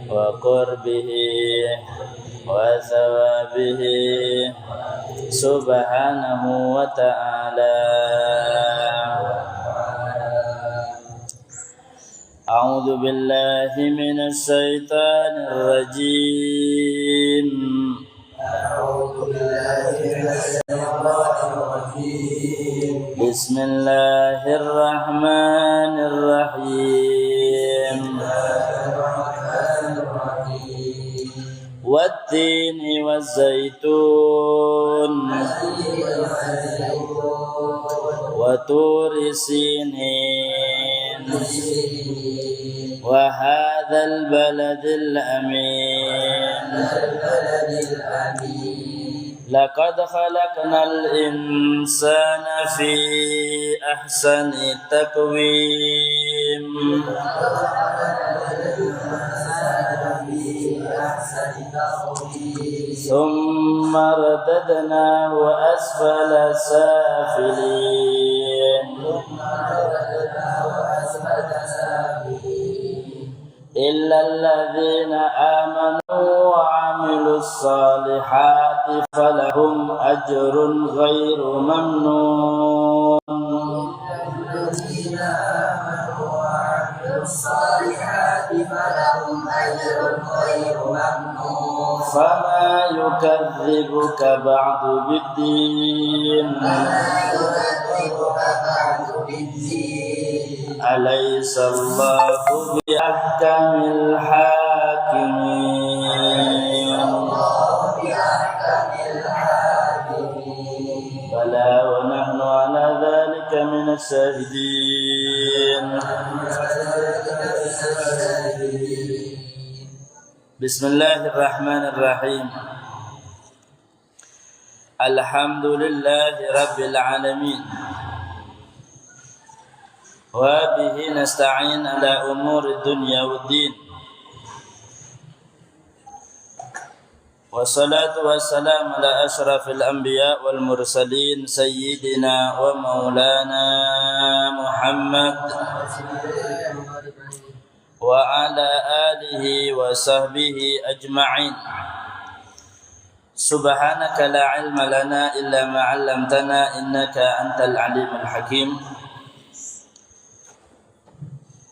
وقربه وثوابه سبحانه وتعالى. أعوذ بالله من الشيطان الرجيم. بسم الله الرحمن الرحيم. والتين والزيتون وطور سينين وهذا البلد الأمين. لقد خلقنا الإنسان في أحسن تقويم ثم رددناه أسفل سافلين إلا الذين آمنوا وعملوا الصالحات فلهم أجر غير ممنون. فما يكذبك بعد بالدين أليس الله بأحكم الحاكمين. بلى ونحن على ذلك من الشاهدين. بسم الله الرحمن الرحيم. الحمد لله رب العالمين وبه نستعين على أمور الدنيا والدين. والصلاة والسلام على أشرف الأنبياء والمرسلين سيدنا ومولانا محمد وعلى آله وصحبه أجمعين. سبحانك لا علم لنا إلا ما علمتنا إنك أنت العليم الحكيم.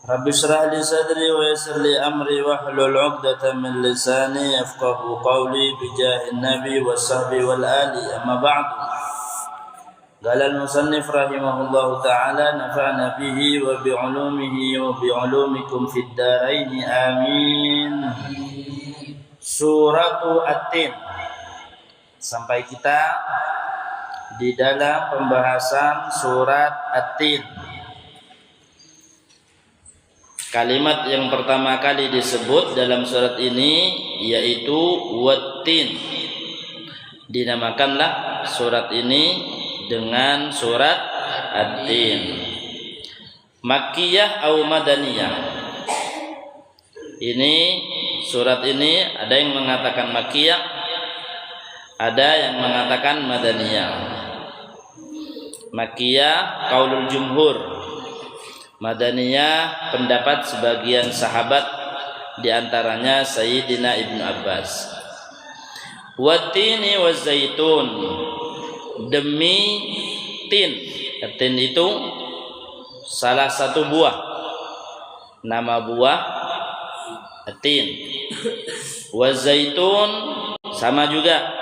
رب اشرح لي صدري ويسر لي أمري واحلل عقدة من لساني يفقهوا قولي بجاه النبي والصحب والآل. أما بعد، قال المصنف رحمه الله تعالى نفعنا به وبعلومه وبعلومكم في الدارين آمين. Surat At-Tin. Sampai kita di dalam pembahasan surat At-Tin. Kalimat yang pertama kali disebut dalam surat ini yaitu Wat-Tin. Dinamakanlah surat ini dengan surat At-Tin. Makkiyah atau Madaniyah. Ini surat ini ada yang mengatakan Makkiyah, ada yang mengatakan Madaniyah. Makkiyah qaulul jumhur. Madaniyah pendapat sebagian sahabat, di antaranya Sayyidina Ibnu Abbas. Wat-tini waz-zaitun. Demi tin. Tin itu salah satu buah. Nama buah tin. Waz-zaitun sama juga.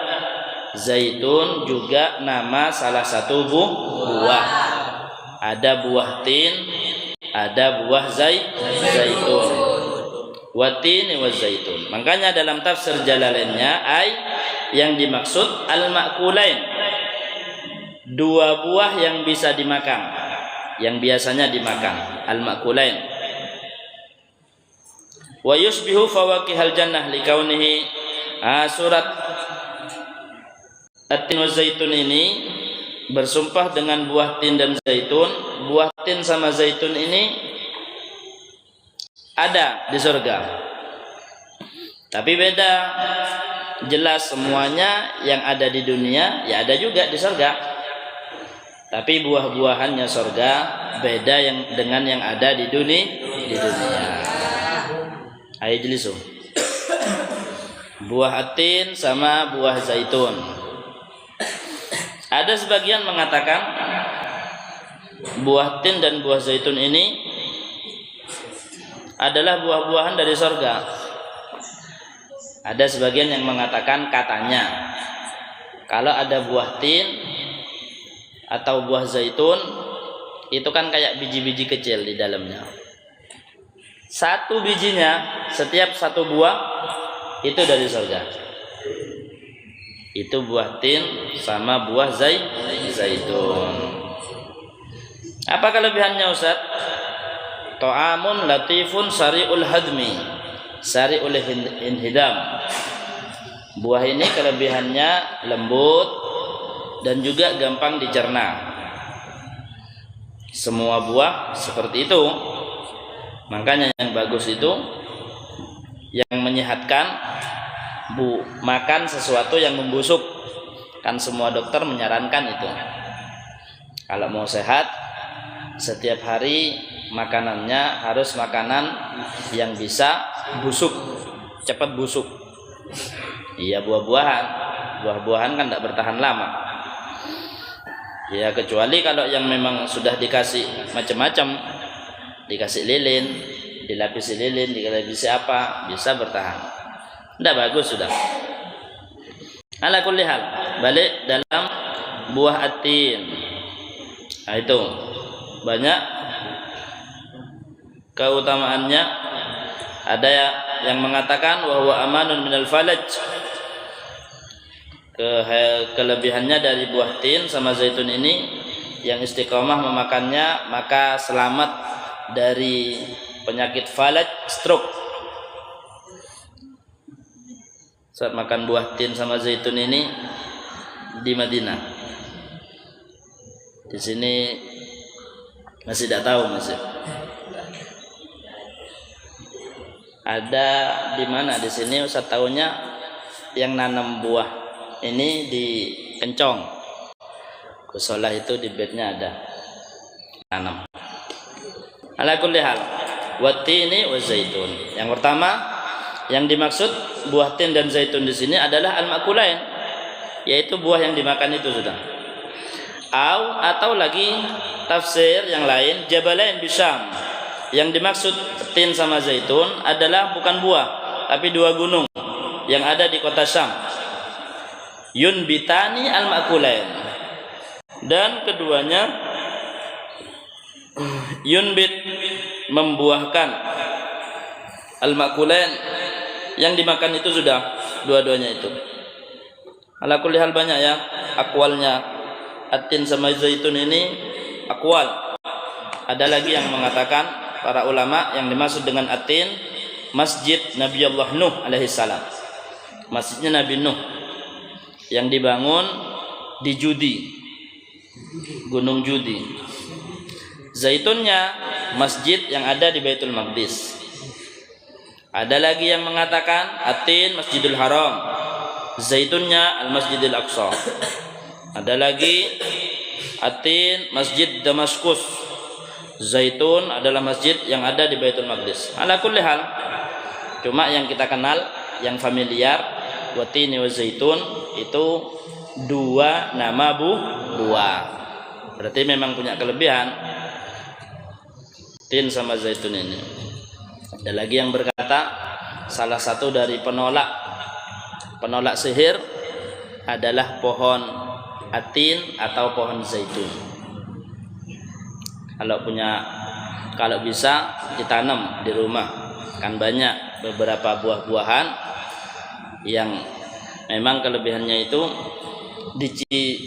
Zaitun juga nama salah satu buah. Ada buah tin, ada buah zaitun. Wat-tini waz-zaitun. Makanya dalam tafsir Jalalainnya yang dimaksud al-ma'kulain. Dua buah yang bisa dimakan, yang biasanya dimakan, al-ma'kulain. Wa yusbihu fawakihal jannah likaunihi. Surat At-Tin wa Zaitun ini bersumpah dengan buah tin dan zaitun. Buah tin sama zaitun ini ada di surga, tapi beda. Jelas semuanya yang ada di dunia ya ada juga di surga, tapi buah-buahannya surga beda yang dengan yang ada di dunia. Ayajlisu. Buah atin sama buah zaitun. Ada sebagian mengatakan buah tin dan buah zaitun ini adalah buah-buahan dari surga. Ada sebagian yang mengatakan katanya kalau ada buah tin atau buah zaitun itu kan kayak biji-biji kecil di dalamnya. Satu bijinya, setiap satu buah itu dari surga. Itu buah tin sama buah zaitun. Apa kelebihannya Ustaz? Ta'amun latifun sari'ul hadmi, sari'ul inhidam. Buah ini kelebihannya lembut dan juga gampang dicerna. Semua buah seperti itu. Makanya yang bagus itu yang menyehatkan makan sesuatu yang membusuk. Kan semua dokter menyarankan itu. Kalau mau sehat, setiap hari makanannya harus makanan yang bisa busuk, cepat busuk. Iya, buah-buahan kan tidak bertahan lama. Ya kecuali kalau yang memang sudah dikasih macam-macam, dikasih lilin, dilapisi lilin, dilapisi apa, bisa bertahan. Tidak bagus sudah. Ala kulli hal, balik dalam buah atin. Nah itu banyak keutamaannya. Ada yang mengatakan bahwa amanun minal falaj. Kelebihannya dari buah tin sama zaitun ini, yang istiqomah memakannya maka selamat dari penyakit falaj, stroke. Saat makan buah tin sama zaitun ini di Madinah. Di sini masih tidak tahu masih. Ada di mana di sini Ustaz tahunya yang nanam buah ini di Kencong. Kusolah itu di bednya ada tanam. Ala kulli hal, watini wa zaitun. Yang pertama yang dimaksud buah tin dan zaitun di sini adalah al-makulain, yaitu buah yang dimakan itu sudah. Atau lagi tafsir yang lain, jabalain bisyam. Yang dimaksud tin sama zaitun adalah bukan buah, tapi dua gunung yang ada di kota Syam. Yunbitani al-makulain. Dan keduanya yunbit, membuahkan, al-makulain, yang dimakan itu sudah dua-duanya itu. Ala kulli hal banyak ya akwalnya atin sama zaitun ini akwal. Ada lagi yang mengatakan para ulama yang dimaksud dengan atin masjid Nabi Allah Nuh alaihissalam, masjidnya Nabi Nuh yang dibangun di Judi, Gunung Judi. Zaitunnya masjid yang ada di Baitul Maqdis. Ada lagi yang mengatakan atin Masjidil Haram, zaitunnya Al-Masjidil Aqsa. Ada lagi atin Masjid Damaskus, zaitun adalah masjid yang ada di Baitul Maqdis. Ala kulli hal, cuma yang kita kenal, yang familiar, watini wa zaitun itu dua nama buah. Berarti memang punya kelebihan tin sama zaitun ini. Ada lagi yang berkata salah satu dari penolak sihir adalah pohon atin atau pohon zaitun. Kalau bisa ditanam di rumah, kan banyak beberapa buah-buahan yang memang kelebihannya itu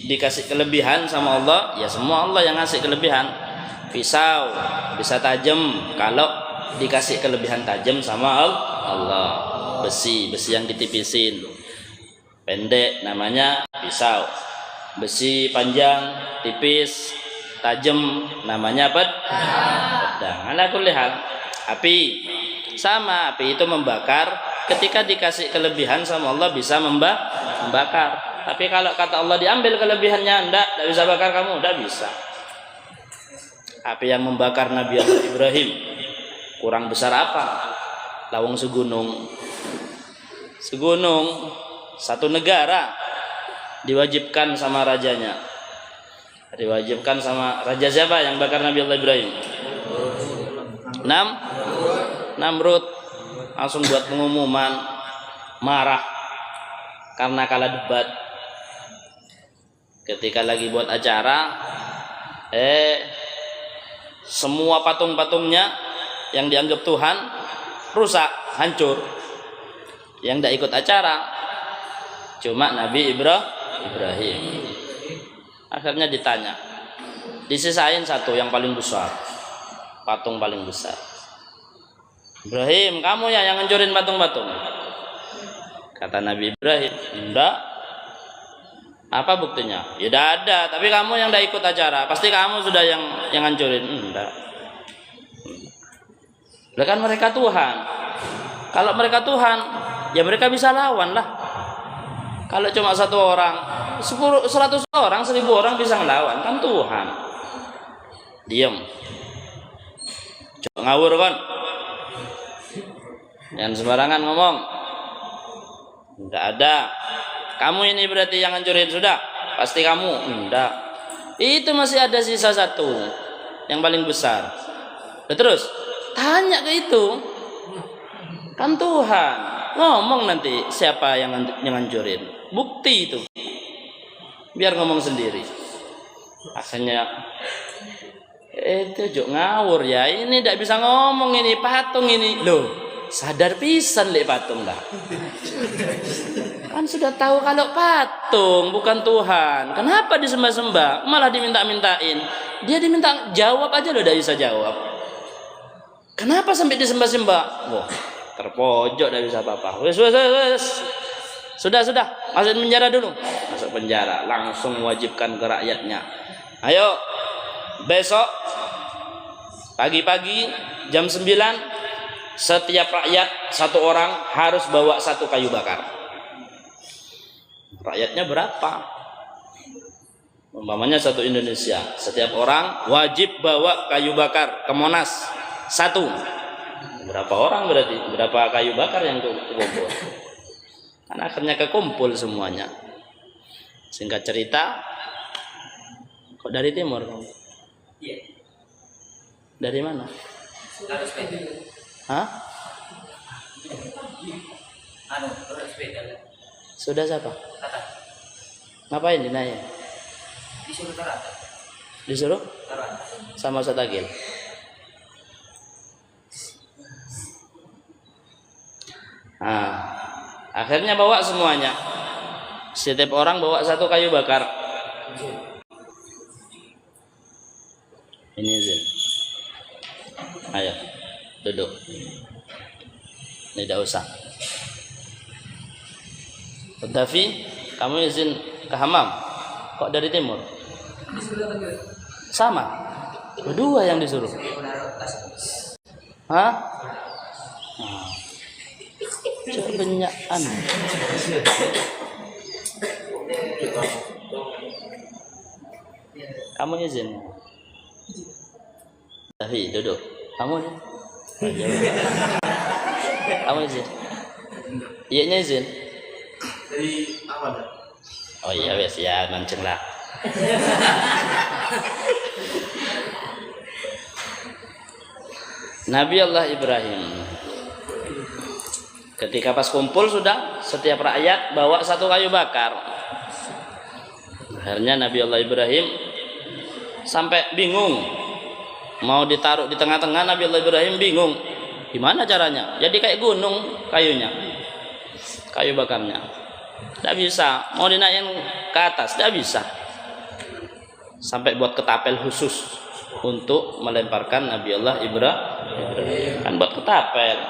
dikasih kelebihan sama Allah, ya semua Allah yang ngasih kelebihan. Pisau bisa tajam kalau dikasih kelebihan tajam sama Allah. Besi yang ditipisin, pendek namanya pisau. Besi panjang, tipis, tajam namanya pedang. Ala kulli hal, api sama, api itu membakar. Ketika dikasih kelebihan sama Allah bisa membakar. Tapi kalau kata Allah diambil kelebihannya, tidak bisa bakar kamu, tidak bisa. Api yang membakar Nabi Allah Ibrahim kurang besar apa? lawang segunung. Satu negara diwajibkan sama rajanya. Diwajibkan sama raja siapa yang bakar Nabi Allah Ibrahim? Namrud. Langsung buat pengumuman, marah karena kalah debat. Ketika lagi buat acara, semua patung-patungnya yang dianggap Tuhan rusak, hancur. Yang tidak ikut acara cuma Nabi Ibrahim. Akhirnya ditanya, disisain satu yang paling besar, patung paling besar. Ibrahim, kamu ya yang ngancurin patung-patung? Kata Nabi Ibrahim, enggak. Apa buktinya? Ya tidak ada, tapi kamu yang tidak ikut acara, pasti kamu sudah yang ngancurin. Enggak. Kan mereka Tuhan. Kalau mereka Tuhan, ya mereka bisa lawan lah. Kalau cuma satu orang, 100 orang, 1000 orang bisa ngelawan, kan Tuhan. Diam. Coba ngawur kan? Yang sembarangan ngomong. Enggak ada. Kamu ini berarti yang ngancurin, sudah. Pasti kamu. Enggak. Itu masih ada sisa satu yang paling besar. Terus tanya ke itu. Kan Tuhan ngomong nanti siapa yang ngancurin. Bukti itu. Biar ngomong sendiri. Akhirnya itu juk ngawur ya. Ini tidak bisa ngomong ini patung ini. Loh, sadar pisan lek patung dah. Kan sudah tahu kalau patung bukan Tuhan. Kenapa disembah-sembah? Malah diminta-mintain. Dia diminta jawab aja loh, tidak bisa jawab. Kenapa sampai disembah-sembah? Wah, terpojok tidak bisa apa-apa. Wes. Sudah. Masuk penjara dulu. Masuk penjara. Langsung wajibkan ke rakyatnya. Ayo, besok pagi-pagi jam 9 setiap rakyat satu orang harus bawa satu kayu bakar. Rakyatnya berapa? Umpamanya satu Indonesia, setiap orang wajib bawa kayu bakar ke Monas satu. Berapa orang berarti? Berapa kayu bakar yang kumpul? Kan akhirnya kekumpul semuanya. Singkat cerita, kok dari timur? Iya. Dari mana? Hah? Sudah siapa? Ngapain dinanya? Disuruh Tarata. Disuruh? Tarata. Sama Satagil. Akhirnya bawa semuanya. Setiap orang bawa satu kayu bakar. Ini izin. Ayo, duduk. Tidak usah. Davi, kamu izin ke hamam. Kok dari timur? Sama. Berdua yang disuruh. Hah? Kebanyakan. Kamu izin. Davi, duduk. Kamu nih. Kamu izin. Iya izin. Dari awal. Oh iya wes ya mancing lah. Nabi Allah Ibrahim ketika pas kumpul sudah setiap rakyat bawa satu kayu bakar. Akhirnya Nabi Allah Ibrahim sampai bingung mau ditaruh di tengah-tengah. Nabi Allah Ibrahim bingung gimana caranya. Jadi kayak gunung kayunya, kayu bakarnya. Tidak bisa, mau dinaikin ke atas, tidak bisa. Sampai buat ketapel khusus untuk melemparkan Nabi Allah Ibrahim. Kan buat ketapel.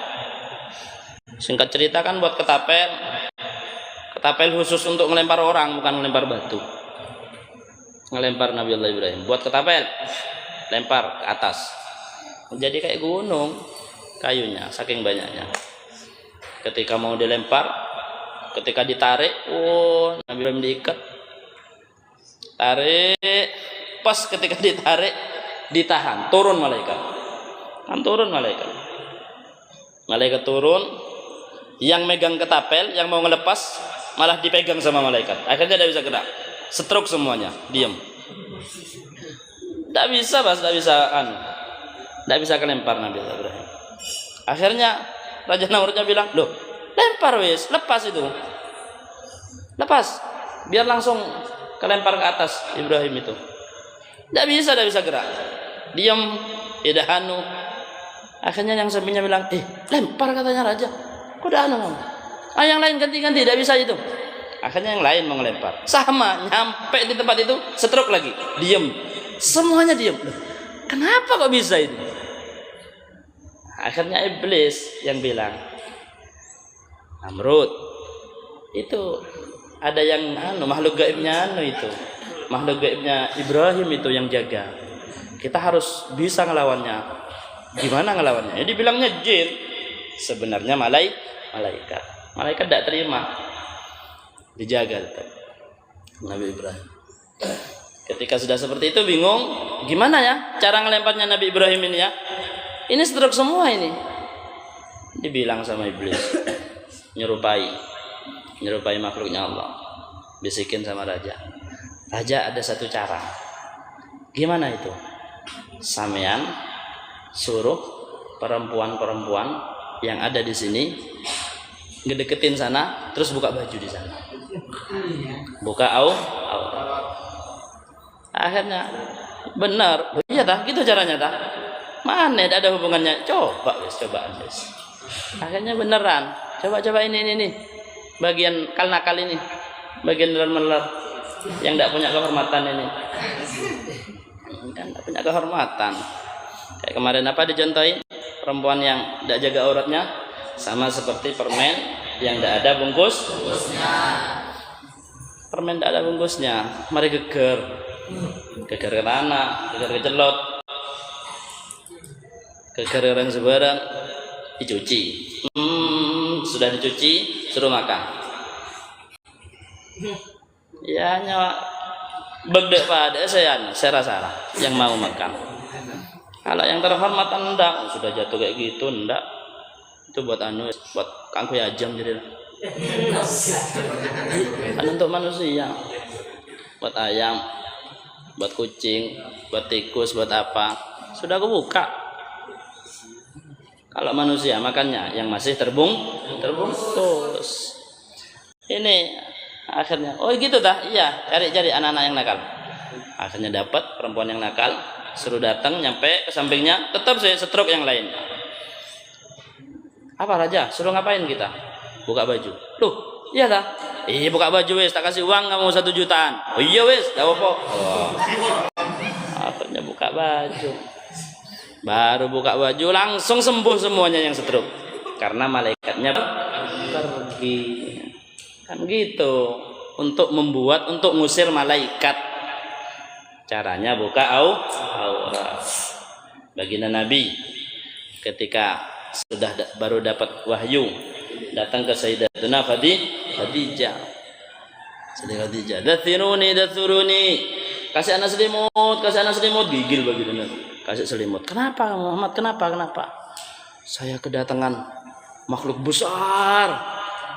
Singkat cerita kan buat ketapel. Ketapel khusus untuk melempar orang, bukan melempar batu. Ngelempar Nabi Allah Ibrahim. Buat ketapel, lempar ke atas. Jadi kayak gunung kayunya, saking banyaknya. Ketika mau dilempar, ketika ditarik, Nabi Ibrahim diikat. Tarik, pas ketika ditarik, ditahan, turun malaikat. Kan turun malaikat. Malaikat turun, yang megang ketapel, yang mau ngelepas malah dipegang sama malaikat. Akhirnya tidak bisa gerak, stroke semuanya, diam. Tidak bisa, Mas, tidak bisa kelempar Nabi Ibrahim. Akhirnya Raja Namrudnya bilang, loh, lempar wis, lepas itu, lepas, biar langsung kelempar ke atas Ibrahim itu. Tidak bisa gerak, diam, tidak anu. Akhirnya yang sampingnya bilang, lempar katanya Raja, kok udah anu kamu? Yang lain ganti-ganti, tidak bisa itu. Akhirnya yang lain mau ngelempar, sama, nyampe di tempat itu, stroke lagi, diam, semuanya diam. Kenapa kok bisa itu? Akhirnya iblis yang bilang, Namrud, itu ada yang makhluk gaibnya itu, makhluk gaibnya Ibrahim itu yang jaga. Kita harus bisa ngelawannya. Gimana ngelawannya? Jadi bilangnya jin, sebenarnya malaikat. Malaikat tidak terima, dijaga tetap Nabi Ibrahim. Ketika sudah seperti itu bingung, gimana ya cara ngelemparnya Nabi Ibrahim ini ya? Ini stroke semua ini. Dibilang sama iblis, nyerupai makhluknya Allah. Bisikin sama raja, Raja ada satu cara. Gimana itu? Sampean suruh perempuan-perempuan yang ada di sini ngedeketin sana, terus buka baju di sana, buka aurat. Akhirnya benar, iya dah, gitu caranya dah. Mana ada hubungannya? Coba wis. Akhirnya beneran. Coba ini. Bagian nakal ini, bagian meler yang tidak punya kehormatan ini. Kan tidak punya kehormatan. Kayak kemarin apa dicontohin? Perempuan yang tidak jaga auratnya sama seperti permen yang tidak ada bungkusnya. Permen tidak ada bungkusnya, mari geger ke tanah, geger ke celot, geger orang sebarang, dicuci. Sudah dicuci, suruh makan. Ya hanya bedek pada saya rasa yang mau makan. Kalau yang terhormat enggak, sudah jatuh kayak gitu enggak. Itu buat buat kangku ajam jadi. Kan untuk manusia, buat ayam, buat kucing, buat tikus, buat apa, sudah aku buka. Kalau manusia makannya yang masih terbungkus. Ini akhirnya, oh gitu dah, iya, cari anak-anak yang nakal. Akhirnya dapat perempuan yang nakal, suruh datang, nyampe ke sampingnya, tetap saya stroke yang lain. Apa Raja? Suruh ngapain kita? Buka baju. Loh, iya dah. Buka baju wes, tak kasih uang kamu 1 jutaan. Oh iya wes, dah apa? Akhirnya buka baju. Baru buka baju langsung sembuh semuanya yang stroke. Karena malaikatnya pergi. Kan gitu. Untuk ngusir malaikat. Caranya buka aurat. Baginda Nabi ketika sudah baru dapat wahyu datang ke Sayyidatuna Khadijah. Dathiruni, kasih anak selimut, gigil baginda Nabi. Kasih selimut. Kenapa Muhammad? Kenapa? Saya kedatangan makhluk besar.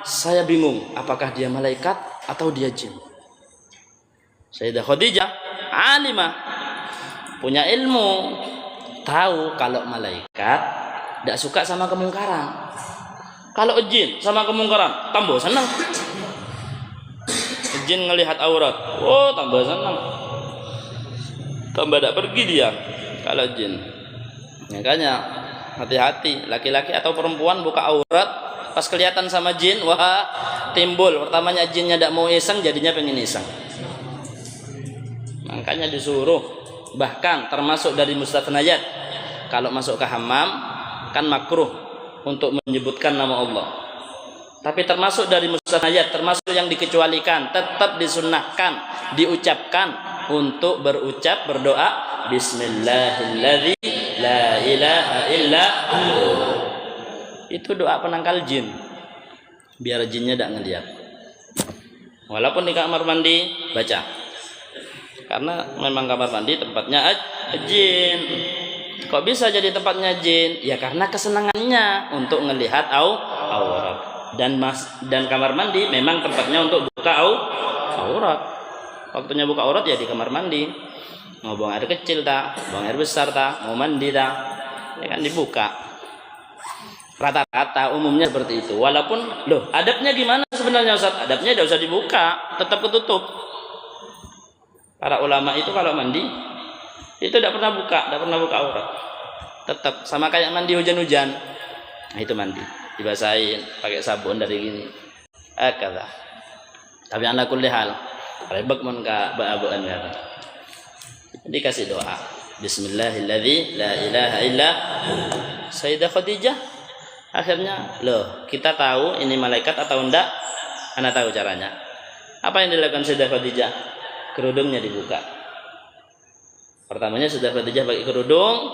Saya bingung apakah dia malaikat atau dia jin. Sayyidah Khadijah alimah, punya ilmu, tahu kalau malaikat tidak suka sama kemungkaran. Kalau jin sama kemungkaran tambah senang. Jin ngelihat aurat, tambah senang, tambah tidak pergi dia. Kalau jin, makanya hati-hati, laki-laki atau perempuan buka aurat pas kelihatan sama jin, timbul. Pertamanya jinnya tidak mau iseng, jadinya pengen iseng. Makanya disuruh, bahkan termasuk dari mustathnayat, kalau masuk ke hammam kan makruh untuk menyebutkan nama Allah. Tapi termasuk dari mustathnayat, termasuk yang dikecualikan, tetap disunnahkan, diucapkan untuk berdoa Bismillahilladzi la ilaha illa hu. Itu doa penangkal jin, biar jinnya tidak ngelihat. Walaupun di kamar mandi baca. Karena memang kamar mandi tempatnya jin. Kok bisa jadi tempatnya jin? Ya karena kesenangannya untuk melihat aurat. Dan kamar mandi memang tempatnya untuk buka aurat. Waktunya buka aurat ya di kamar mandi. Mau buang air kecil tak, buang air besar tak, mau mandi tak, ya kan dibuka. Rata-rata umumnya seperti itu. Walaupun adabnya gimana sebenarnya Ustaz? Adabnya tidak usah dibuka, tetap ketutup. Para ulama itu kalau mandi itu tidak pernah buka aurat. Tetap sama kayak mandi hujan-hujan. Nah, itu mandi, dibasahin pakai sabun dari gini. Kata. Tapi ala kulli hal, rebek mun ka baabuan ya. Dikasih doa. Bismillahilladzi la ilaha illa Sayyidah Khadijah. Akhirnya, kita tahu ini malaikat atau enggak? Anda tahu caranya. Apa yang dilakukan Sayyidah Khadijah? Kerudungnya dibuka. Pertamanya Sayyidah Khadijah pakai kerudung,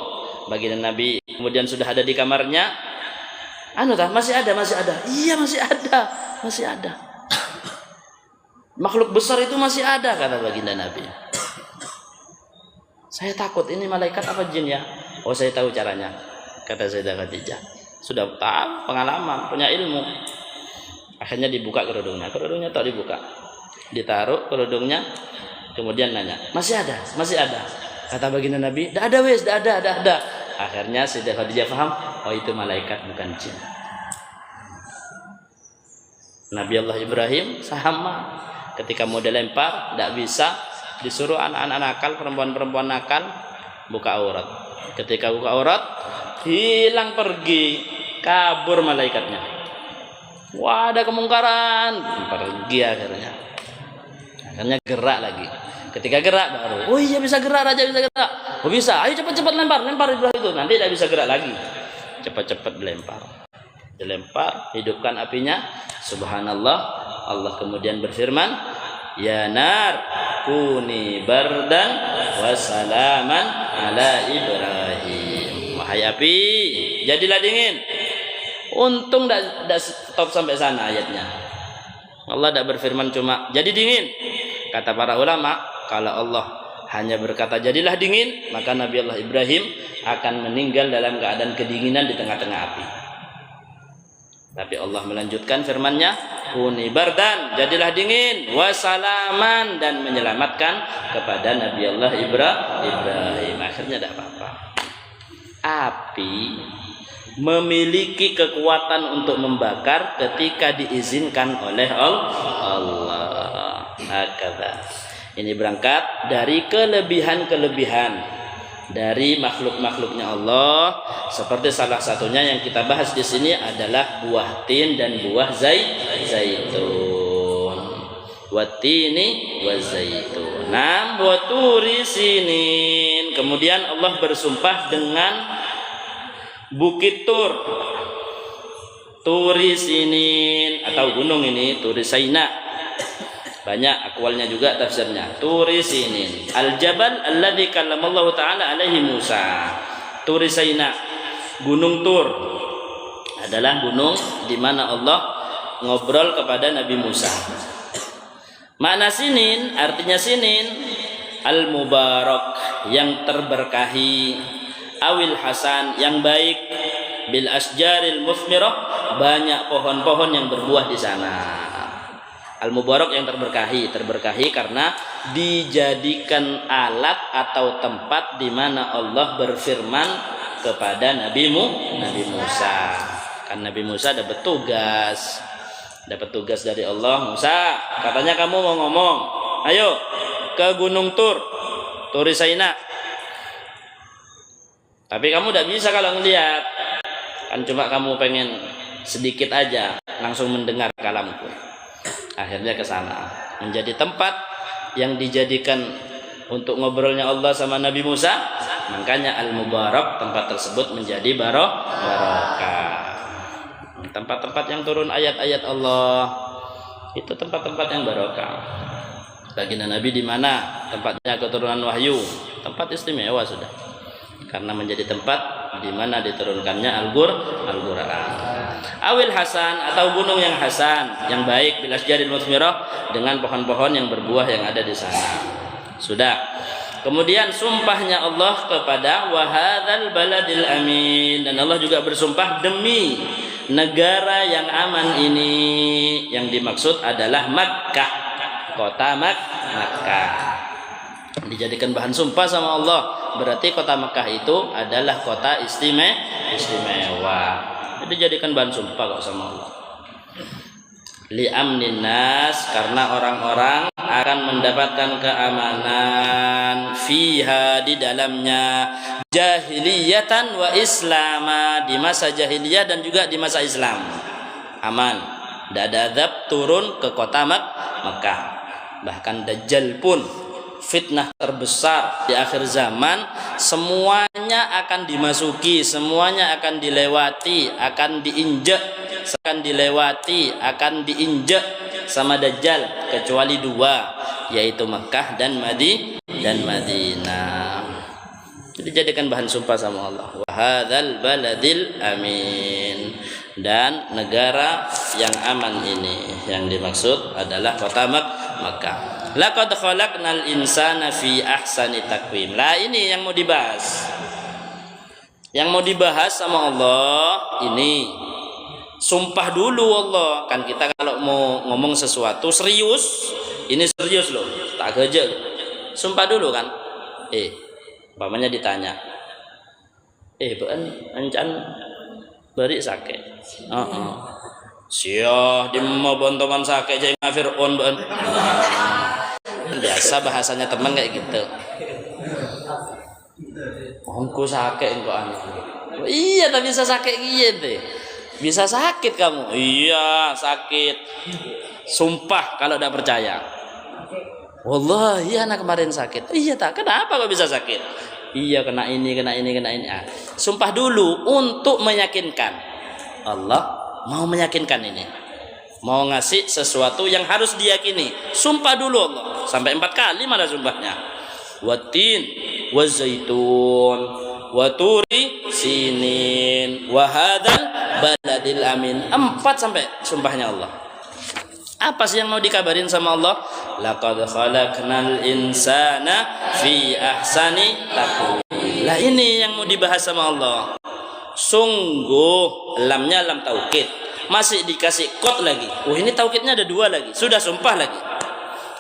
baginda Nabi kemudian sudah ada di kamarnya. Masih ada. Iya, masih ada. Makhluk besar itu masih ada, kata baginda Nabi. Saya takut ini malaikat apa jin ya? Oh, saya tahu caranya, kata Sayyidah Khadijah. Sudah tahu, pengalaman, punya ilmu. Akhirnya dibuka kerudungnya tak dibuka. Ditaruh kerudungnya, kemudian nanya, masih ada. Kata baginda Nabi, dah ada. Akhirnya Sayyidah Khadijah paham, oh itu malaikat bukan jin. Nabi Allah Ibrahim sama, ketika mau dilempar, tidak bisa, disuruh anak-anak nakal, perempuan-perempuan nakal buka aurat. Ketika buka aurat, hilang pergi, kabur malaikatnya. Wah, ada kemungkaran, pergi akhirnya gerak lagi. Ketika gerak baru, oh iya bisa gerak, raja bisa gerak. Oh bisa, ayo cepat-cepat lempar Ibrahim itu. Nanti tidak bisa gerak lagi. Cepat-cepat dilempar, hidupkan apinya. Subhanallah, Allah kemudian berfirman, ya nar kuni bardan wa salaman ala Ibrahim. Wahai api, jadilah dingin. Untung tidak stop sampai sana ayatnya. Allah tidak berfirman cuma jadi dingin. Kata para ulama, kalau Allah hanya berkata jadilah dingin, maka Nabi Allah Ibrahim akan meninggal dalam keadaan kedinginan di tengah-tengah api. Tapi Allah melanjutkan firman-Nya, kuni bardan, jadilah dingin, wasalaman, dan menyelamatkan kepada Nabi Allah Ibrahim. Akhirnya tidak apa-apa. Api memiliki kekuatan untuk membakar ketika diizinkan oleh Allah. Hakadha. Ini berangkat dari kelebihan-kelebihan dari makhluk-makhluknya Allah. Seperti salah satunya yang kita bahas di sini adalah buah tin dan buah zaitun. Watini wa zaitun. Wa turi sinin. Kemudian Allah bersumpah dengan Bukit Tur. Turi sinin atau gunung ini Turi Saina. Banyak akwalnya juga tafsirnya. Turi sinin, al-jabal alladzi kallamallahu ta'ala alaihi Musa. Turi Saina, gunung Tur adalah gunung di mana Allah ngobrol kepada Nabi Musa. Makna sinin, artinya sinin al-mubarak, yang terberkahi, awil hasan, yang baik, bil asjaril musmirah, banyak pohon-pohon yang berbuah di sana. Al-Mubarak yang terberkahi karena dijadikan alat atau tempat di mana Allah berfirman kepada Nabi Musa. Kan Nabi Musa dapat tugas dari Allah. Musa, katanya kamu mau ngomong, ayo ke Gunung Turi Saina. Tapi kamu tidak bisa kalau ngelihat, kan cuma kamu pengen sedikit aja langsung mendengar kalamku. Akhirnya ke sana, menjadi tempat yang dijadikan untuk ngobrolnya Allah sama Nabi Musa. Makanya Al-Mubarak, tempat tersebut menjadi barokah. Tempat-tempat yang turun ayat-ayat Allah itu tempat-tempat yang barokah. Baginda Nabi di mana tempatnya keturunan wahyu, tempat istimewa sudah, karena menjadi tempat di mana diturunkannya Al-Qur'an. Awil hasan, atau gunung yang hasan, yang baik, bilas jadil musmirah, dengan pohon-pohon yang berbuah yang ada di sana. Sudah. Kemudian sumpahnya Allah kepada wa hadzal baladil amin, dan Allah juga bersumpah demi negara yang aman ini. Yang dimaksud adalah Makkah, kota Makkah. Dijadikan bahan sumpah sama Allah, berarti kota Makkah itu adalah kota istimewa. Dijadikan bahan sumpah kok sama Allah. Li'amnin nas, karena orang-orang akan mendapatkan keamanan fiha, di dalamnya, jahiliyatan wa islama, di masa jahiliyah dan juga di masa Islam. Aman, tidak ada azab turun ke kota Makkah. Bahkan Dajjal pun, fitnah terbesar di akhir zaman, semuanya akan dimasuki, semuanya akan dilewati, akan diinjak sama Dajjal, kecuali dua, yaitu Makkah dan Madinah. Jadi jadikan bahan sumpah sama Allah. Wa hadzal baladil amin, dan negara yang aman ini, yang dimaksud adalah kota Makkah. Laqad khalaqnal insana fi ahsani taqwim. Lah ini yang mau dibahas. Yang mau dibahas sama Allah ini, sumpah dulu Allah. Kan kita kalau mau ngomong sesuatu serius, ini serius loh, tak gejek. Sumpah dulu kan. Umpamanya ditanya, encan beri sakit. Sia, di mau bontongan sakit jadi ngafir on ben. Biasa bahasanya teman kayak gitu. Engko sakit engko anu. Iya, tapi bisa sakit gitu. Bisa sakit kamu. Iya, sakit. Sumpah kalau tidak percaya. Wallahi anak kemarin sakit. Iya tak, kenapa kok bisa sakit? Iya, kena ini. Sumpah dulu untuk meyakinkan. Allah mau meyakinkan ini, mau ngasih sesuatu yang harus diyakini. Sumpah dulu Allah, sampai 4 kali malah sumpahnya. Watin, wazaitun, waturi sinin, wahadal baladil amin. 4 sampai sumpahnya Allah. Apa sih yang mau dikabarin sama Allah? Laqad khalaqnal insana fi ahsani taqwim. Lah ini yang mau dibahas sama Allah. Sungguh, lamnya lam taukid, masih dikasih kod lagi. Ini taukidnya ada 2 lagi, sudah sumpah lagi.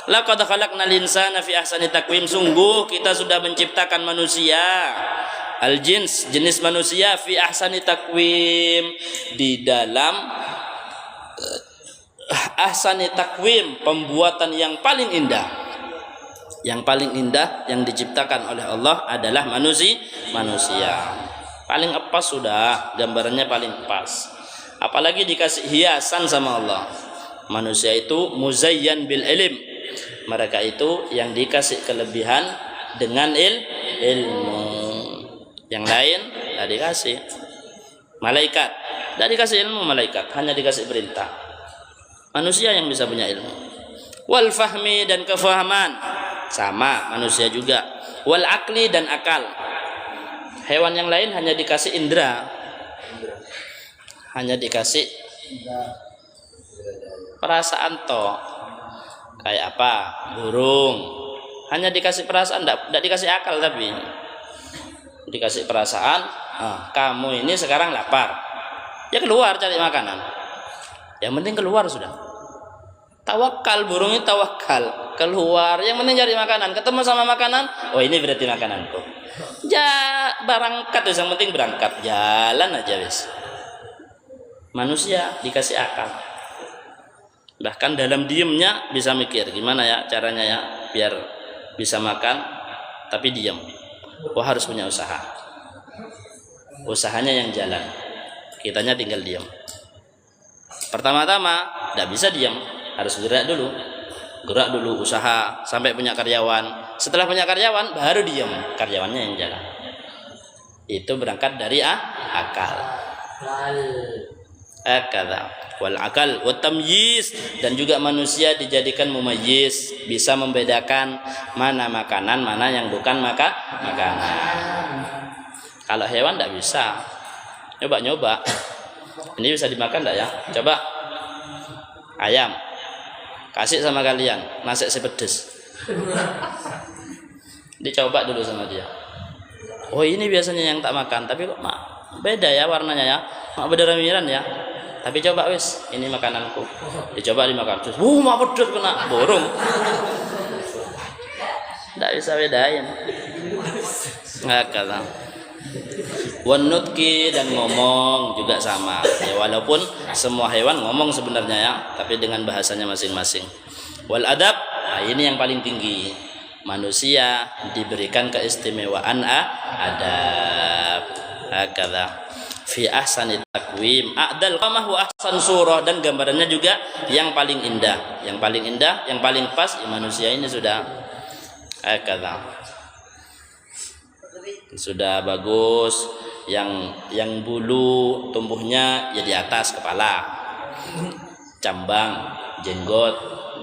Laqad khalaqnal insana fi ahsani taqwim, sungguh kita sudah menciptakan manusia, al-jins, jenis manusia, fi ahsani taqwim, di dalam ahsani taqwim, pembuatan yang paling indah. Yang paling indah yang diciptakan oleh Allah adalah manusia. Paling pas sudah, gambarannya paling pas. Apalagi dikasih hiasan sama Allah. Manusia itu muzayyan bil ilm. Mereka itu yang dikasih kelebihan dengan ilmu. Yang lain tidak dikasih. Malaikat tidak dikasih ilmu, malaikat hanya dikasih perintah. Manusia yang bisa punya ilmu. Wal fahmi, dan kefahaman, sama manusia juga. Wal akli, dan akal. Hewan yang lain hanya dikasih indera, hanya dikasih perasaan toh. Kayak apa? Burung hanya dikasih perasaan, tidak dikasih akal, tapi dikasih perasaan. Kamu ini sekarang lapar, ya keluar cari makanan. Yang penting keluar sudah. Tawakal, burung itu tawakal, keluar. Yang penting cari makanan, ketemu sama makanan. Oh, ini berarti makananku. Berangkat, yang penting berangkat, jalan aja wis. Manusia dikasih akal, bahkan dalam diemnya bisa mikir gimana ya caranya ya biar bisa makan tapi diam. Harus punya usaha, usahanya yang jalan, kitanya tinggal diam. Pertama-tama tidak bisa diam, harus gerak dulu, usaha sampai punya karyawan. Setelah punya karyawan baru diam, karyawannya yang jalan. Itu berangkat dari akal. Wal akal wa tamyiz, dan juga manusia dijadikan mumayyiz, bisa membedakan mana makanan, mana yang bukan makanan. Kalau hewan tidak bisa. Nyoba. Ini bisa dimakan enggak ya? Coba ayam, kasih sama kalian masak sepedes. Dicoba dulu sama dia. Oh ini biasanya yang tak makan, tapi kok beda ya warnanya ya. Mak berderamiran ya. Tapi coba wis, ini makananku. Dicoba dimakan terus. Mak pedes kena borong. Tidak bisa bedain. Nggak kata. Wanutki dan ngomong juga sama. Ya walaupun semua hewan ngomong sebenarnya ya, tapi dengan bahasanya masing-masing. Wal adab, nah ini yang paling tinggi. Manusia diberikan keistimewaan adab. Hakadha. Fi ahsani takwim a'dal qamah wa ahsan surah, dan gambarannya juga yang paling indah, yang paling indah, yang paling pas ya, manusia ini sudah hakadha. Sudah bagus, yang bulu tumbuhnya ya di atas kepala, cambang, jenggot,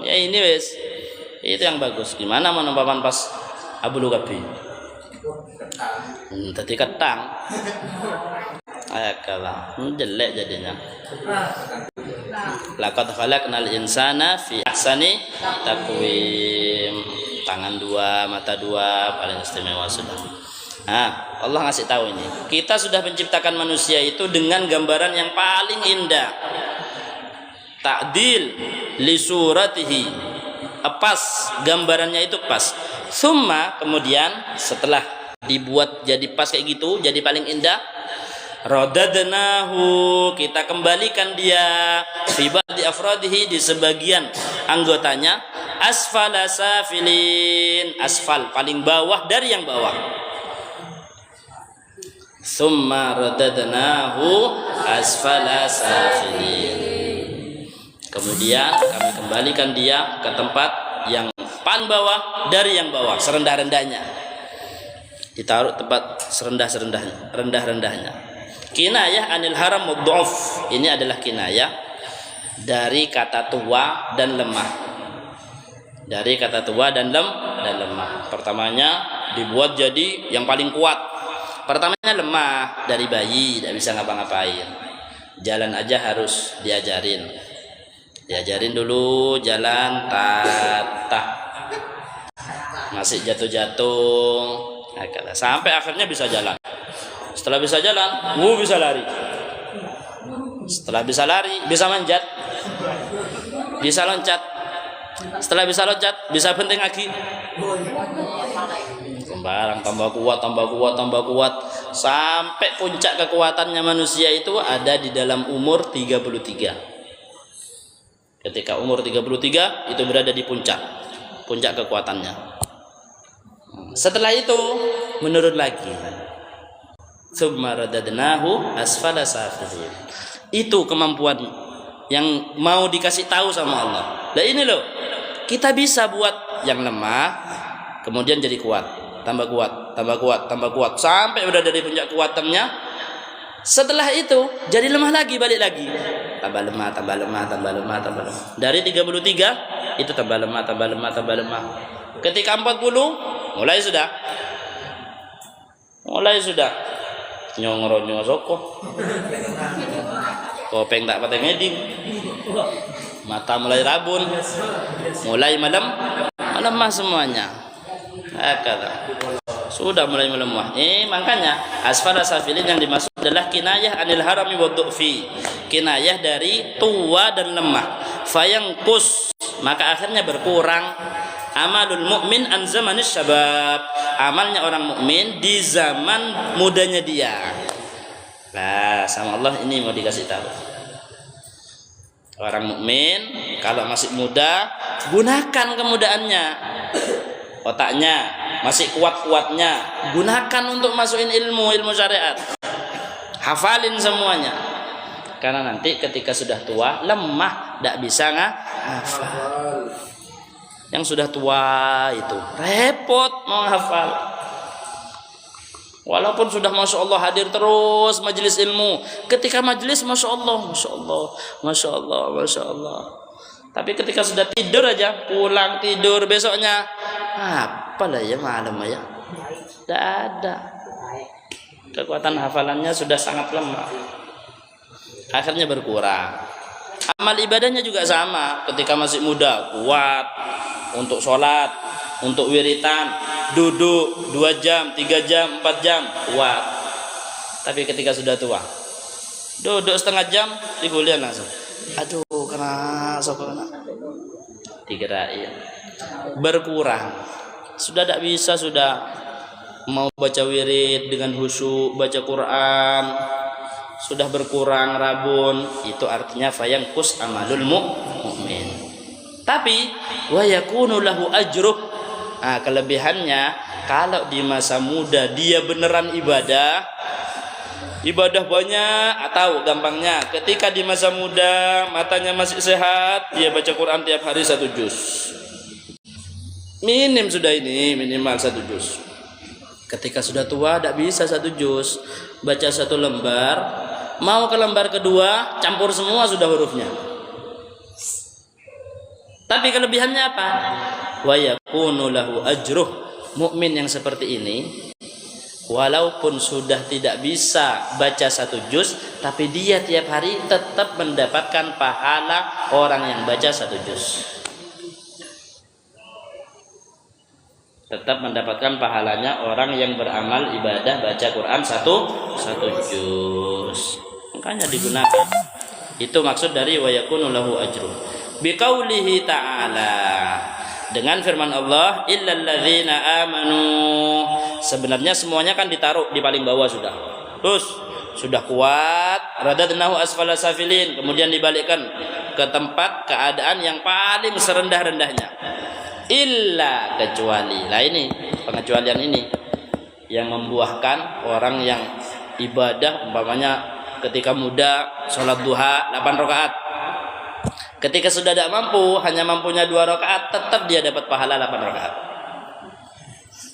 ya ini wes itu yang bagus. Gimana mau nampakan pas abulu kabi tadi ketang ayakala jelek jadinya. Laqad khalaqnal insana fi ahsani takwim. Tangan dua, mata dua, paling istimewa sudah. Nah, Allah ngasih tahu ini. Kita sudah menciptakan manusia itu dengan gambaran yang paling indah. Ta'dil li suratihi. Pas, gambarannya itu pas. Summa, kemudian setelah dibuat jadi pas kayak gitu, jadi paling indah, radadnahu, kita kembalikan dia fi ba'di afradihi, di sebagian anggotanya, asfala safilin, asfal paling bawah dari yang bawah. Summa radadnahu asfala safilin, kemudian kami kembalikan dia ke tempat yang paling bawah dari yang bawah, serendah-rendahnya, ditaruh tempat rendah-rendahnya. Kinayah anil haram mudhaf, ini adalah kinayah dari kata tua dan lemah. Dari kata tua dan lemah. Pertamanya dibuat jadi yang paling kuat. Pertamanya lemah, dari bayi tidak bisa ngapa-ngapain. Jalan aja harus diajarin. Diajarin dulu jalan tatah. Masih jatuh-jatuh. Sampai akhirnya bisa jalan. Setelah bisa jalan, bisa lari. Setelah bisa lari, bisa manjat, bisa loncat. Setelah bisa loncat, bisa penting lagi. Sembarang tambah kuat, sampai puncak kekuatannya manusia itu ada di dalam umur 33. Ketika umur 33 itu berada di puncak kekuatannya. Setelah itu menurun lagi. Tsumma radadnahu asfala safilin. Itu kemampuan yang mau dikasih tahu sama Allah. Nah ini loh, kita bisa buat yang lemah kemudian jadi kuat, tambah kuat sampai udah dari puncak kekuatannya. Setelah itu jadi lemah lagi, balik lagi, tambah lemah. Dari 33 itu tambah lemah. Ketika 40 mulai sudah nyongro soko, kopeng tak pateng ngeding, mata mulai rabun, mulai melemah semuanya. Sudah mulai melemah. Makanya asfala safilin yang dimaksud adalah kinayah anil harami wa du'fi, kinayah dari tua dan lemah. Fayangkus, maka akhirnya berkurang amalul mukmin an zamanis syabab, amalnya orang mukmin di zaman mudanya dia. Nah, sama Allah ini mau dikasih tahu. Orang mukmin kalau masih muda, gunakan kemudaannya. Otaknya masih kuat-kuatnya, gunakan untuk masukin ilmu syariat. Hafalin semuanya. Karena nanti ketika sudah tua, lemah, tidak bisa hafal. Yang sudah tua itu repot mau hafal. Walaupun sudah masya Allah hadir terus majelis ilmu, ketika majelis masya Allah. Tapi ketika sudah tidur aja, pulang tidur besoknya, apalah ya malam ya, tidak ada. Kekuatan hafalannya sudah sangat lemah. Akhirnya berkurang. Amal ibadahnya juga sama. Ketika masih muda kuat untuk sholat, untuk wiritan, duduk 2 jam, 3 jam, 4 jam, kuat. Tapi ketika sudah tua, duduk setengah jam, digulian langsung. Aduh, kena dikirain berkurang. Sudah tidak bisa, sudah mau baca wirid dengan khusyuk, baca Quran, sudah berkurang rabun. Itu artinya fayangkus amalul mu'min. Tapi wa yakunu lahu ajruh. Nah, kelebihannya kalau di masa muda dia beneran ibadah banyak, atau gampangnya ketika di masa muda matanya masih sehat, dia baca Quran tiap hari 1 juz. Minimal 1 juz. Ketika sudah tua tidak bisa 1 juz, baca 1 lembar, mau ke lembar kedua campur semua sudah hurufnya. Tapi kelebihannya apa? Wa yakunu lahu ajruh. Mukmin yang seperti ini walaupun sudah tidak bisa baca 1 juz, tapi dia tiap hari tetap mendapatkan pahala orang yang baca 1 juz. Tetap mendapatkan pahalanya orang yang beramal ibadah baca Quran 1 juz. Makanya digunakan. Itu maksud dari wa yakunu lahu ajruh. Biqaulihi ta'ala, dengan firman Allah, illal ladzina amanu. Sebenarnya semuanya kan ditaruh di paling bawah sudah. Terus sudah kuat, radadnahu asfala safilin, kemudian dibalikkan ke tempat keadaan yang paling serendah-rendahnya. Illa, kecuali. Lah ini pengecualian ini yang membuahkan orang yang ibadah umpamanya ketika muda sholat duha 8 rakaat. Ketika sudah tidak mampu, hanya mampunya 2 rakaat, tetap dia dapat pahala 8 rakaat.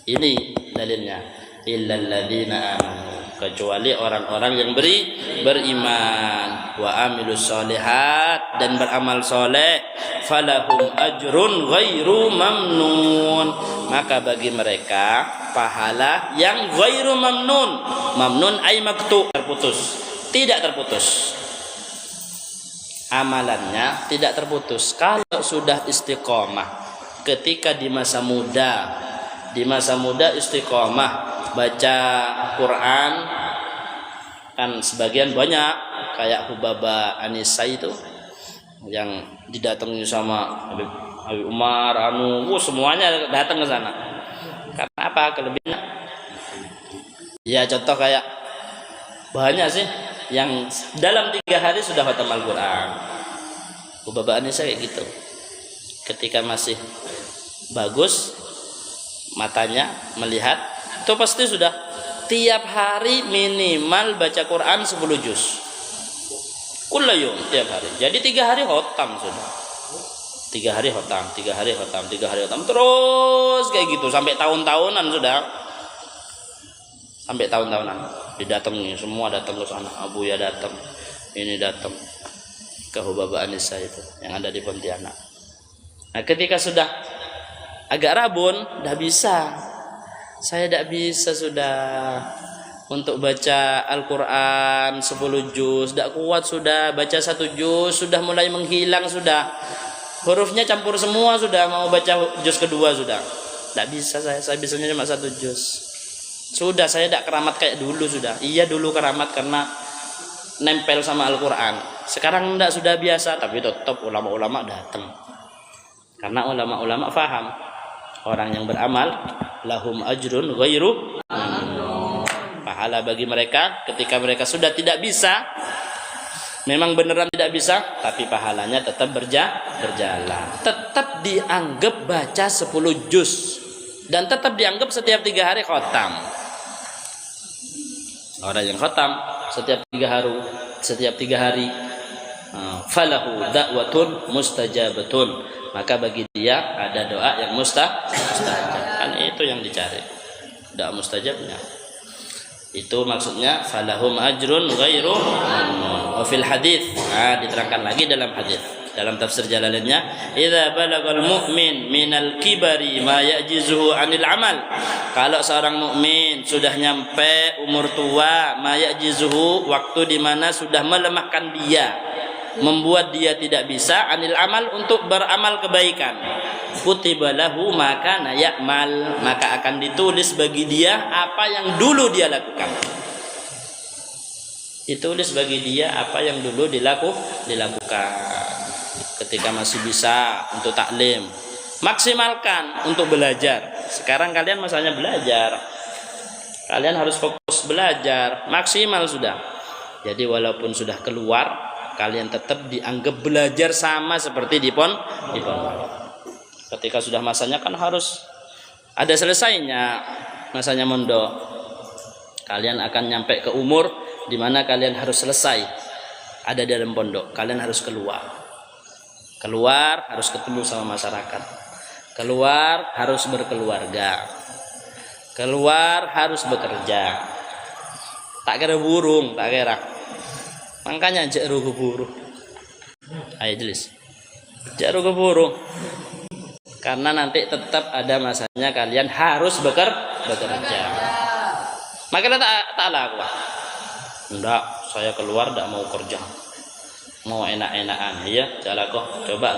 Ini dalilnya. Illal ladzina amanu, kecuali orang-orang yang beriman, wa amilus solihat, dan beramal soleh, falahum ajrun ghairu mamnun, maka bagi mereka pahala yang ghairu mamnun. Mamnun ay maktu, terputus, tidak terputus. Amalannya tidak terputus kalau sudah istiqomah. Ketika di masa muda istiqomah baca Quran, kan sebagian banyak kayak Hubaba Anisa itu yang didatangi sama Habib Umar, semuanya datang ke sana. Karena apa? Kelebihannya ya contoh kayak banyak sih yang dalam 3 hari sudah khatam Al-Quran. Hubaba Anisa kayak gitu. Ketika masih bagus matanya melihat, itu pasti sudah tiap hari minimal baca Quran 10 juz. Kullayum, tiap hari. Jadi 3 hari khatam sudah. 3 hari khatam, 3 hari khatam, 3 hari khatam, terus kayak gitu sampai tahun-tahunan sudah. Sampai tahun-tahunan didatangi, semua datang ke sana. Abuya datang, ini datang ke Hubaba Anisa itu yang ada di Pontianak. Nah, ketika sudah agak rabun, dah bisa. Saya tidak bisa sudah untuk baca Al-Quran 10 juz, tidak kuat sudah. Baca 1 juz sudah mulai menghilang sudah. Hurufnya campur semua sudah, mau baca juz kedua sudah. Tidak bisa saya bisanya cuma 1 juz. Sudah, saya tidak keramat kayak dulu sudah. Iya dulu keramat karena nempel sama Al-Quran. Sekarang tidak, sudah biasa. Tapi tetap ulama-ulama datang. Karena ulama-ulama faham orang yang beramal lahum ajrun ghairu, pahala bagi mereka ketika mereka sudah tidak bisa. Memang beneran tidak bisa, tapi pahalanya tetap berjalan. Tetap dianggap baca 10 juz. Dan tetap dianggap setiap 3 hari khatam. Orang yang khatam setiap 3 hari, falahu da'watun mustajabatun, maka bagi dia ada doa yang mustajab. Kan itu yang dicari, doa mustajabnya. Itu maksudnya falahum ajrun ghairu mamnun. Wa fil hadits, diterangkan lagi dalam hadis. Dalam tafsir Jalalainnya, idza balagal mu'min minal kibari ma ya'jizuhu 'anil amal. Kalau seorang mukmin sudah nyampe umur tua, ma ya'jizuhu, waktu di mana sudah melemahkan dia membuat dia tidak bisa anil amal untuk beramal kebaikan. Kutiba lahu maka ya'mal, maka akan ditulis bagi dia apa yang dulu dia lakukan. Ditulis bagi dia apa yang dulu dilakukan ketika masih bisa untuk taklim. Maksimalkan untuk belajar. Sekarang kalian masanya belajar. Kalian harus fokus belajar, maksimal sudah. Jadi walaupun sudah keluar, kalian tetap dianggap belajar sama seperti di pondok. Ketika sudah masanya kan harus ada selesainya masanya mondok. Kalian akan nyampe ke umur di mana kalian harus selesai ada dalam pondok. Kalian harus keluar. Keluar harus ketemu sama masyarakat. Keluar harus berkeluarga. Keluar harus bekerja. Tak kira burung, tak kira. Makanya jak rugu burung. Ayo jelas. Jak rugu burung. Karena nanti tetap ada masanya kalian harus bekerja. Makanya tak laku. Enggak, saya keluar enggak mau kerja. Mau enak-enakan, ya, jalan kok. Coba.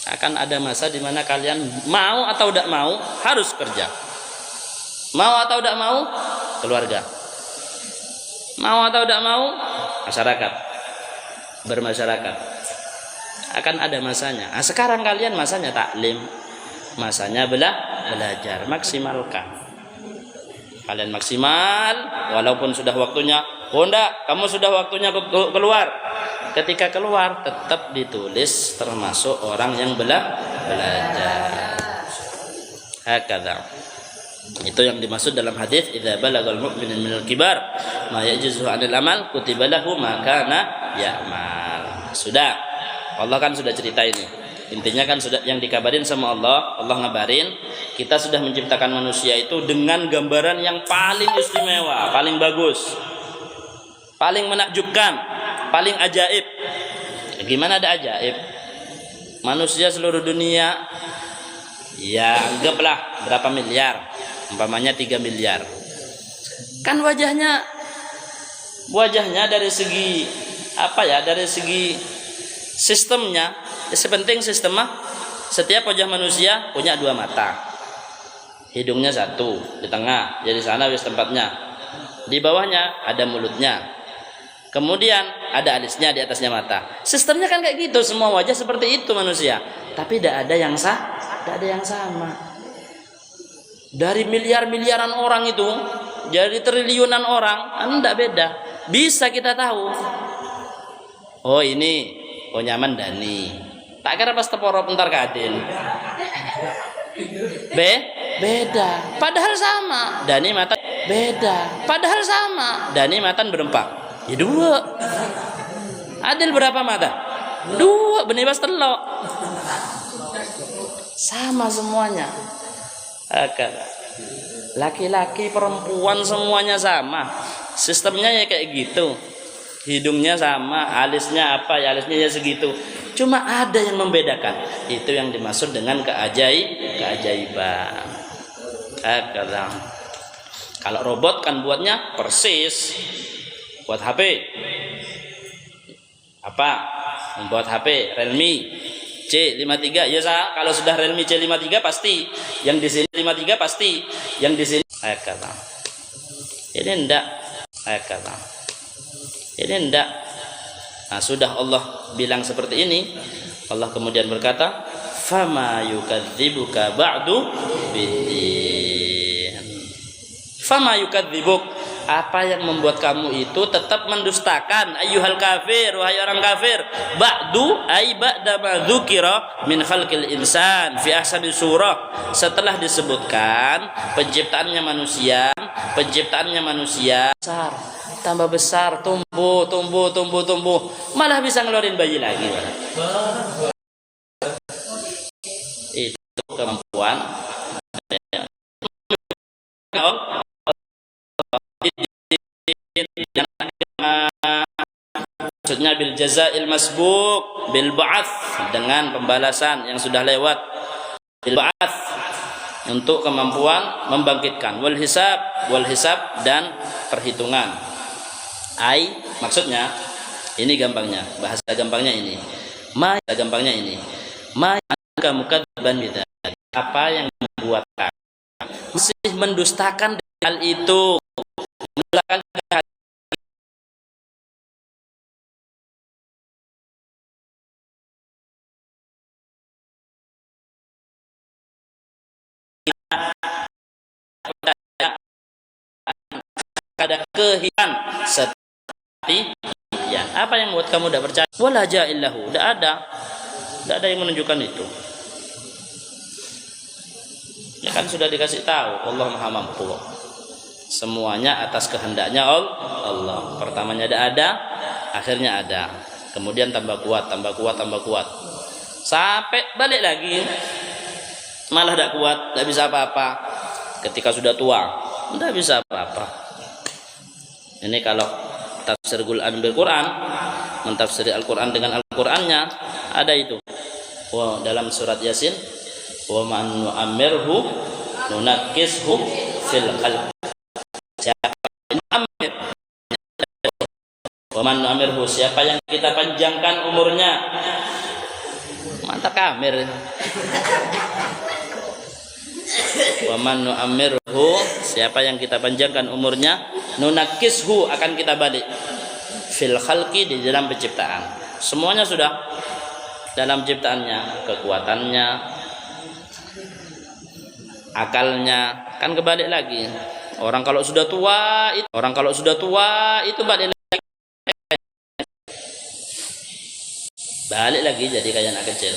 Akan ada masa di mana kalian mau atau tidak mau harus kerja. Mau atau tidak mau keluarga. Mau atau tidak mau masyarakat. Bermasyarakat. Akan ada masanya. Nah, sekarang kalian masanya taklim. Masanya belajar, maksimalkan. Kalian maksimal walaupun sudah waktunya. Oh enggak, kamu sudah waktunya keluar. Ketika keluar tetap ditulis termasuk orang yang belajar. Hakadha. Itu yang dimaksud dalam hadis idza balagal mu'minu minal kibar ma yajuzu 'anil amal kutiba lahu ma kana ya'mal. Sudah. Allah kan sudah cerita ini. Intinya kan sudah yang dikabarin sama Allah, Allah ngabarin kita sudah menciptakan manusia itu dengan gambaran yang paling istimewa, paling bagus. Paling menakjubkan, paling ajaib. Gimana ada ajaib? Manusia seluruh dunia, ya anggaplah berapa miliar, umpamanya 3 miliar. Kan wajahnya dari segi apa ya? Dari segi sistemnya, sepenting sistemnya, setiap wajah manusia punya 2 mata. Hidungnya 1 di tengah, jadi sana wis tempatnya. Di bawahnya ada mulutnya. Kemudian ada alisnya di atasnya mata. Sistemnya kan kayak gitu, semua wajah seperti itu manusia. Tapi tidak ada yang sama. Dari miliaran orang itu, jadi triliunan orang, tidak beda. Bisa kita tahu. Oh ini, oh nyaman Dani. Tak kira pas teporo pentar kadin. Beda. Padahal sama. Dani mata beda. Padahal sama. Dani matan berempat. Ya 2. Adil berapa mata? 2. Benibas telok. Sama semuanya. Laki-laki perempuan semuanya sama. Sistemnya ya kayak gitu. Hidungnya sama, alisnya apa ya, alisnya ya segitu. Cuma ada yang membedakan. Itu yang dimaksud dengan keajaiban. Kalau robot kan buatnya persis. Buat HP apa? Membuat HP Realme C53 ya sah. Kalau sudah Realme C53 pasti yang di sini 53 pasti yang di sini kata. Ini enggak kata. Ini enggak. Nah, sudah Allah bilang seperti ini, Allah kemudian berkata, "Fama yukadzibuka ba'du biddin." Fama yukadzibuk, apa yang membuat kamu itu tetap mendustakan ayyuhal kafir, wahai orang kafir, ba'du ay ba'da ma dzukira min khalqil insan fi ahsani surah, setelah disebutkan penciptaannya manusia besar, tambah besar, tumbuh, malah bisa ngeluarin bayi lagi. Itu kemampuan maksudnya bil jazail masbuq bil ba'ats, dengan pembalasan yang sudah lewat, bil ba'ats untuk kemampuan membangkitkan, wal hisab dan perhitungan. Ai maksudnya Ini gampangnya, bahasa gampangnya ini. Ma kamu kadziban bidzalik. Apa yang membuat kamu masih mendustakan hal itu? Mendustakan hal ada kehilangan seperti ya. Apa yang membuat kamu tidak percaya? Wala ja'illahu, tidak ada yang menunjukkan itu. Ya kan sudah dikasih tahu, Allah Maha Mampu. Semuanya atas kehendaknya Allah. Pertamanya tidak ada, akhirnya ada. Kemudian tambah kuat. Sampai balik lagi. Malah tidak kuat, tidak bisa apa-apa. Ketika sudah tua, tidak bisa apa-apa. Ini kalau tafsir Quran bil Quran, mentafsiri Al-Quran dengan Al-Qurannya, ada itu. Dalam surat Yasin, wa man nu'ammirhu nunakkishu fil khalq. Wa man nu'ammirhu, siapa yang kita panjangkan umurnya. Mantap kamir. Wa man nu'ammirhu, siapa yang kita panjangkan umurnya, nunakkishu, akan kita balik fil khalqi, di dalam penciptaan. Semuanya sudah dalam ciptaannya, kekuatannya, akalnya, kan kebalik lagi. Orang kalau sudah tua itu balik lagi jadi kayak anak kecil,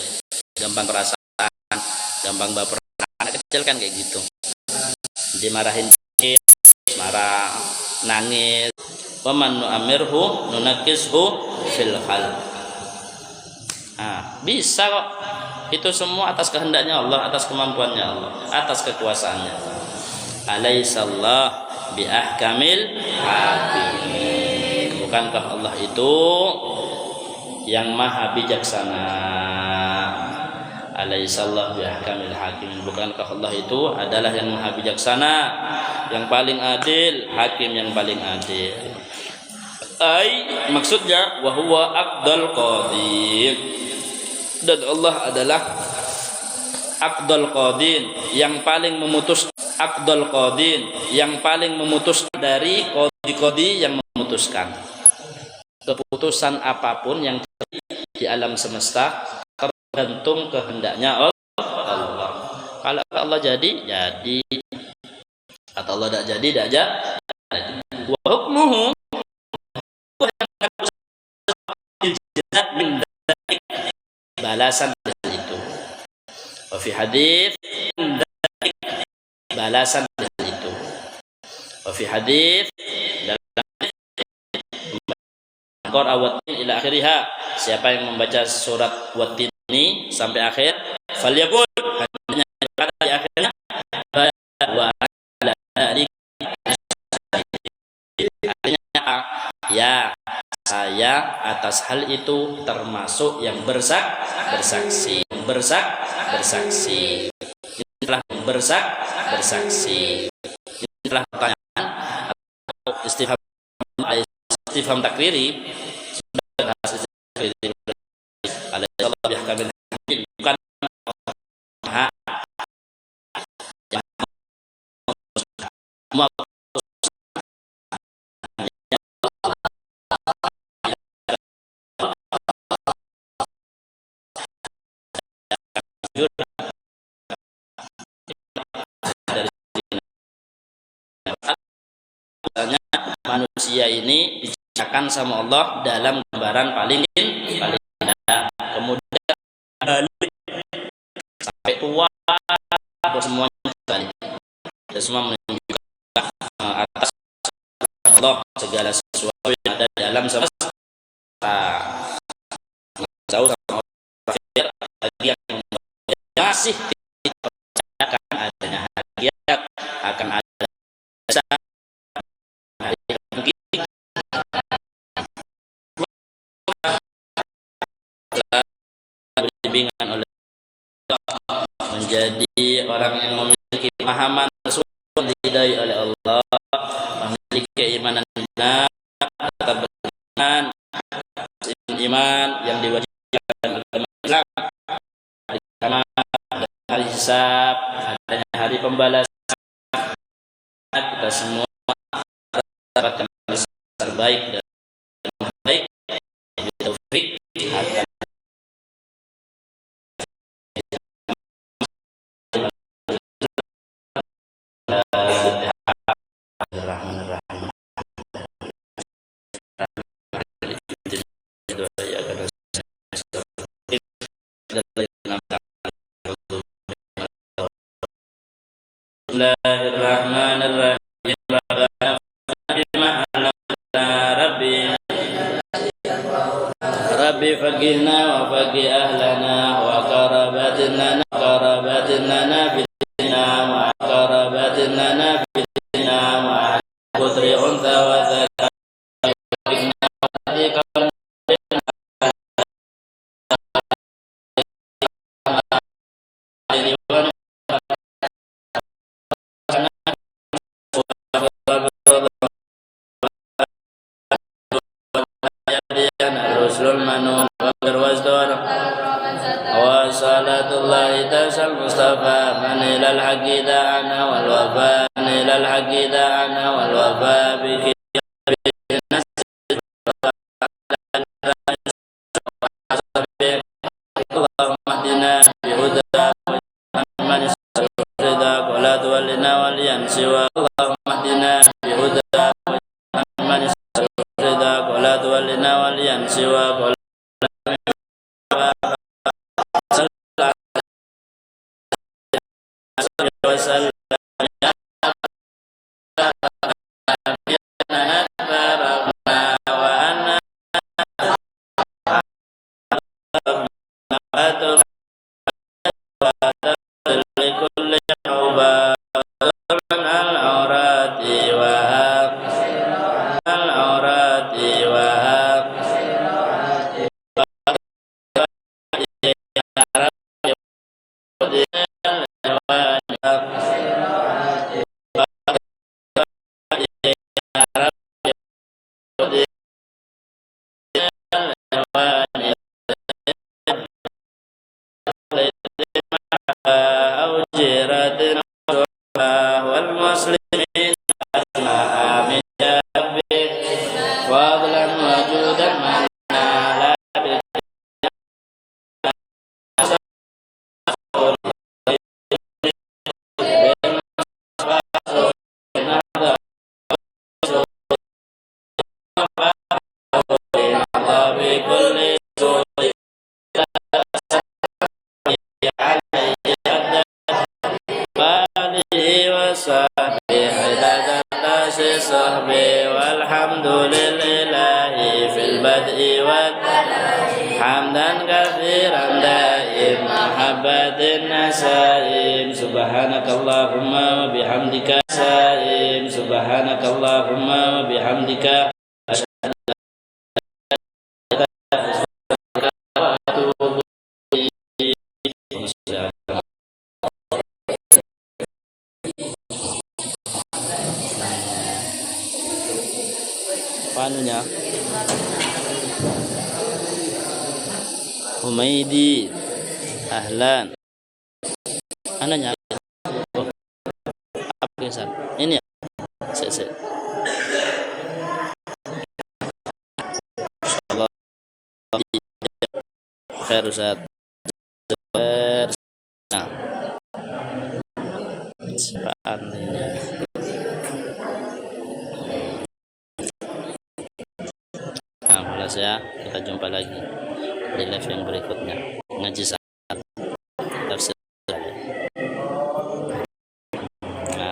gampang perasaan, gampang baper. Anak kecil kan kayak gitu, dimarahin marah, nangis. Wa man nu'ammirhu nunakkishu fil khalq. Bisa kok. Itu semua atas kehendaknya Allah, atas kemampuannya Allah, atas kekuasaannya. Alaihissallah bi ahkamil hakim. Bukankah Allah itu yang maha bijaksana? Alaihissallah bi ahkamil hakim. Bukankah Allah itu adalah yang maha bijaksana, yang paling adil, hakim yang paling adil. Maksudnya wa huwa aqdal qadir. Dan Allah adalah aqdal qadin, yang paling memutus, aqdal qadin, yang paling memutus dari qadi yang memutuskan. Keputusan apapun yang terjadi di alam semesta tergantung kehendaknya Allah. Kalau Allah jadi. Kata Allah tidak jadi, tidak jadi. Wa hukmuhu balasan dari itu. Wa fi hadits balasan dari itu. Wa fi hadits dalam ila akhiriha, siapa yang membaca surat Wat-Tin ini sampai akhir, falyaqul, hanya kata di akhirnya wa ala ya, saya atas hal itu termasuk yang bersaksi. Inilah bersaksi. Inilah pertanyaan atau istifham takriri. Sudah bahas istifham Alaihissallah bihkamil hakim, bukan manusia ini diciptakan sama Allah dalam gambaran paling indah. Kemudian balik sampai tua, semuanya balik. Dan semua menunjukkan atas Allah segala sesuatu yang ada dalam semesta. Jauh sama Allah lagi yang masih dipercayakan adanya hadiah, akan ada bimbingan oleh Allah, menjadi orang yang memiliki pemahaman rasul, dihidayai oleh Allah, memiliki keimanan benar, tetap beriman, iman yang diwajibkan oleh Islam, hari kiamat, hari hisab, adanya hari pembalasan, kita semua dapatkan terbaik dan terbaik. Taufik Bismillahirrahmanirrahim. Rabbi faqihna wa faqih ahlana wa qarabatina bidina wa qarabatina bidina wa putri unta wa zakar Rusul manun berwasdor wa salatullahi tasal mustafa manilal haqida ana wal wafa manilal haqida ana wal wafa bi Allahumma hdina bi huda man rida wala tuwallina wal yansiwa Allahumma hdina bi huda man rida wala tuwallina wal yansiwa walhamdulillahi fil bad'i wad hamdan katsiran daim mahabbatin nasaim subhanakallahumma wa bihamdika saim subhanakallahumma wa bihamdika asyhadu an la ilaha illa anta panunya Humaidi ahlan ananya apa kesan ini ya Allah khair Ustaz nah, malas ya, kita jumpa lagi di live yang berikutnya.